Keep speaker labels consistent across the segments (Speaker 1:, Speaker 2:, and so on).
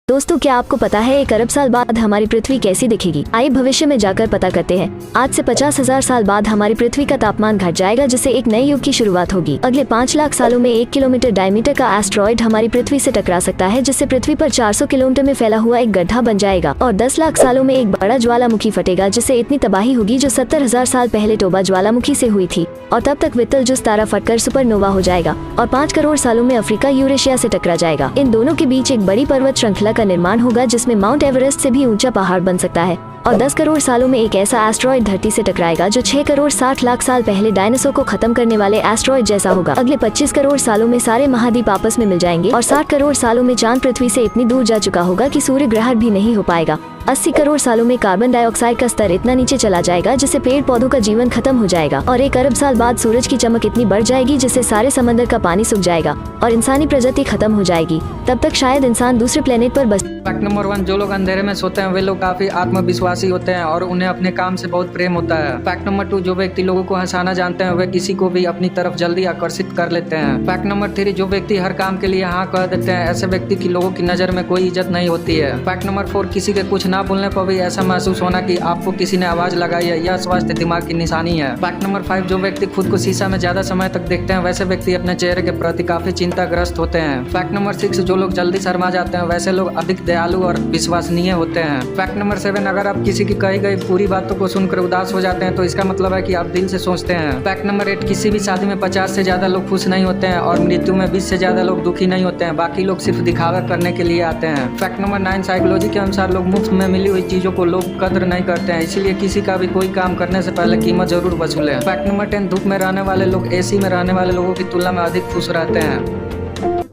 Speaker 1: दोस्तों, क्या आपको पता है 1 अरब साल बाद हमारी पृथ्वी कैसी दिखेगी? आइए भविष्य में जाकर पता करते हैं। आज से 50,000 साल बाद हमारी पृथ्वी का तापमान घट जाएगा, जिससे एक नए युग की शुरुआत होगी। अगले 5 लाख सालों में 1 किलोमीटर डायमीटर का एस्ट्रॉइड हमारी पृथ्वी से टकरा सकता है, जिससे पृथ्वी पर 400 किलोमीटर में फैला हुआ एक गड्ढा बन जाएगा। और 10 लाख सालों में एक बड़ा ज्वालामुखी फटेगा, जिससे इतनी तबाही होगी जो 70,000 साल पहले टोबा ज्वालामुखी से हुई थी। और तब तक वित्तलजुस तारा फटकर सुपरनोवा हो जाएगा और 5 करोड़ सालों में अफ्रीका यूरेशिया से टकरा जाएगा। इन दोनों के बीच एक बड़ी पर्वत श्रृंखला का निर्माण होगा, जिसमें माउंट एवरेस्ट से भी ऊंचा पहाड़ बन सकता है। और 10 करोड़ सालों में एक ऐसा एस्ट्रॉइड धरती से टकराएगा जो 6 करोड़ 60 लाख साल पहले डायनासोर को खत्म करने वाले एस्ट्रॉइड जैसा होगा। अगले 25 करोड़ सालों में सारे महाद्वीप आपस में मिल जाएंगे और 60 करोड़ सालों में चांद पृथ्वी से इतनी दूर जा चुका होगा कि सूर्य ग्रहण भी नहीं हो पाएगा। 80 करोड़ सालों में कार्बन डाइऑक्साइड का स्तर इतना नीचे चला जाएगा जिससे पेड़ पौधों का जीवन खत्म हो जाएगा। और 1 अरब साल बाद सूरज की चमक इतनी बढ़ जाएगी जिससे सारे समंदर का पानी सूख जाएगा और इंसानी प्रजाति खत्म हो जाएगी। तब तक शायद इंसान दूसरे प्लेनेट पर बस।
Speaker 2: फैक्ट नंबर 1, जो लोग अंधेरे में सोते हैं वे लोग काफी आत्मविश्वासी होते हैं और उन्हें अपने काम से बहुत प्रेम होता है। फैक्ट नंबर 2, जो व्यक्ति लोगों को हंसाना जानते हैं वे किसी को भी अपनी तरफ जल्दी आकर्षित कर लेते हैं। फैक्ट नंबर 3, जो व्यक्ति हर काम के लिए हाँ कह देते हैं ऐसे व्यक्ति की लोगों की नजर में कोई इज्जत नहीं होती है। फैक्ट नंबर 4, किसी के कुछ ना बोलने पर भी ऐसा महसूस होना कि आपको किसी ने आवाज लगाई है, यह स्वास्थ्य दिमाग की निशानी है। फैक्ट नंबर 5, जो व्यक्ति खुद को शीशा में ज्यादा समय तक देखते हैं वैसे व्यक्ति अपने चेहरे के प्रति काफी चिंताग्रस्त होते हैं। फैक्ट नंबर 6, जो लोग जल्दी शर्मा जाते हैं वैसे लोग अधिक दयालु और विश्वसनीय होते हैं। फैक्ट नंबर 7, अगर आप किसी की कही गई पूरी बातों को सुनकर उदास हो जाते हैं तो इसका मतलब है कि आप दिल से सोचते हैं। फैक्ट नंबर 8, किसी भी शादी में 50 से ज्यादा लोग खुश नहीं होते हैं और मृत्यु में 20 से ज्यादा लोग दुखी नहीं होते हैं, बाकी लोग सिर्फ दिखावा करने के लिए आते हैं। फैक्ट नंबर 9, साइकोलॉजी के अनुसार लोग मुफ्त में मिली हुई चीजों को लोग कदर नहीं करते हैं, इसीलिए किसी का भी कोई काम करने से पहले कीमत जरूर वसूलें। फैक्ट नंबर 10, धूप में रहने वाले लोग एसी में रहने वाले लोगों की तुलना में अधिक खुश रहते हैं।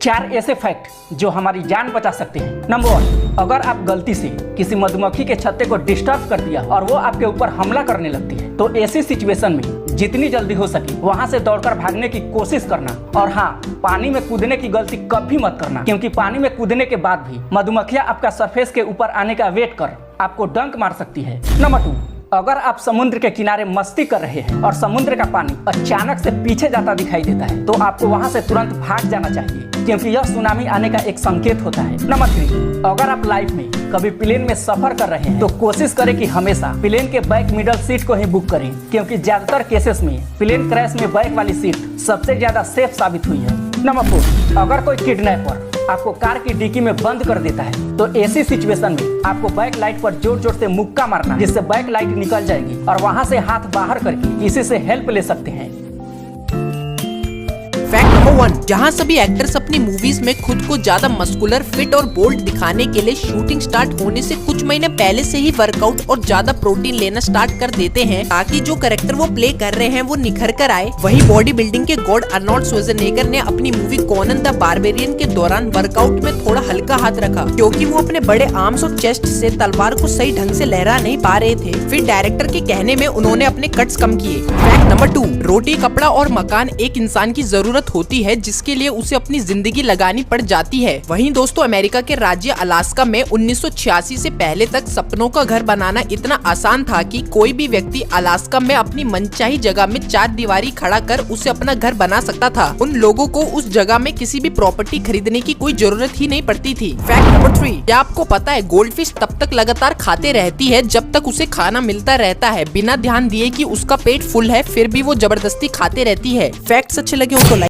Speaker 3: 4 ऐसे फैक्ट जो हमारी जान बचा सकते हैं। नंबर 1, अगर आप गलती से किसी मधुमक्खी के छत्ते को डिस्टर्ब कर दिया और वो आपके ऊपर हमला करने लगती है तो ऐसी सिचुएशन में जितनी जल्दी हो सके वहां से दौड़कर भागने की कोशिश करना। और हाँ, पानी में कूदने की गलती कभी मत करना, क्योंकि पानी में कूदने के बाद भी मधुमक्खियां आपका सरफेस के ऊपर आने का वेट कर आपको डंक मार सकती है। नंबर 2, अगर आप समुद्र के किनारे मस्ती कर रहे हैं और समुद्र का पानी अचानक से पीछे जाता दिखाई देता है तो आपको वहां से तुरंत भाग जाना चाहिए, क्योंकि यह सुनामी आने का एक संकेत होता है। नंबर 3, अगर आप लाइफ में कभी प्लेन में सफर कर रहे हैं तो कोशिश करें कि हमेशा प्लेन के बैक मिडल सीट को ही बुक करें, क्योंकि ज्यादातर केसेस में प्लेन क्रैश में बैक वाली सीट सबसे ज्यादा सेफ साबित हुई है। नंबर 4, अगर कोई किडनैपर आपको कार की डिक्की में बंद कर देता है तो ऐसी सिचुएशन में आपको बैक लाइट पर जोर जोर से मुक्का मारना, जिससे बैक लाइट निकल जाएगी और वहां से हाथ बाहर करके किसी से हेल्प ले सकते हैं।
Speaker 4: फैक्ट नंबर 1, जहां सभी एक्टर्स अपनी मूवीज में खुद को ज्यादा मस्कुलर, फिट और बोल्ड दिखाने के लिए शूटिंग स्टार्ट होने से कुछ महीने पहले से ही वर्कआउट और ज्यादा प्रोटीन लेना स्टार्ट कर देते हैं ताकि जो कैरेक्टर वो प्ले कर रहे हैं वो निखर कर आए। वहीं बॉडी बिल्डिंग के गॉड आर्नोल्ड श्वार्ज़नेगर ने अपनी मूवी कॉनन द बारबेरियन के दौरान वर्कआउट में थोड़ा हल्का हाथ रखा, क्योंकि वो अपने बड़े आर्म्स और चेस्ट से तलवार को सही ढंग से लहरा नहीं पा रहे थे। फिर डायरेक्टर के कहने में उन्होंने अपने कट्स कम किए। फैक्ट नंबर 2, रोटी, कपड़ा और मकान एक इंसान की जरूरत होती है जिसके लिए उसे अपनी जिंदगी लगानी पड़ जाती है। वहीं दोस्तों, अमेरिका के राज्य अलास्का में 1986 से पहले तक सपनों का घर बनाना इतना आसान था कि कोई भी व्यक्ति अलास्का में अपनी मनचाही जगह में 4 दीवारी खड़ा कर उसे अपना घर बना सकता था। उन लोगों को उस जगह में किसी भी प्रॉपर्टी खरीदने की कोई जरूरत ही नहीं पड़ती थी। फैक्ट नंबर 3, क्या आपको पता है गोल्डफिश तब तक लगातार खाते रहती है जब तक उसे खाना मिलता रहता है, बिना ध्यान दिए कि उसका पेट फुल है, फिर भी वो जबरदस्ती खाते रहती है। फैक्ट्स अच्छे लगे हो तो लाइक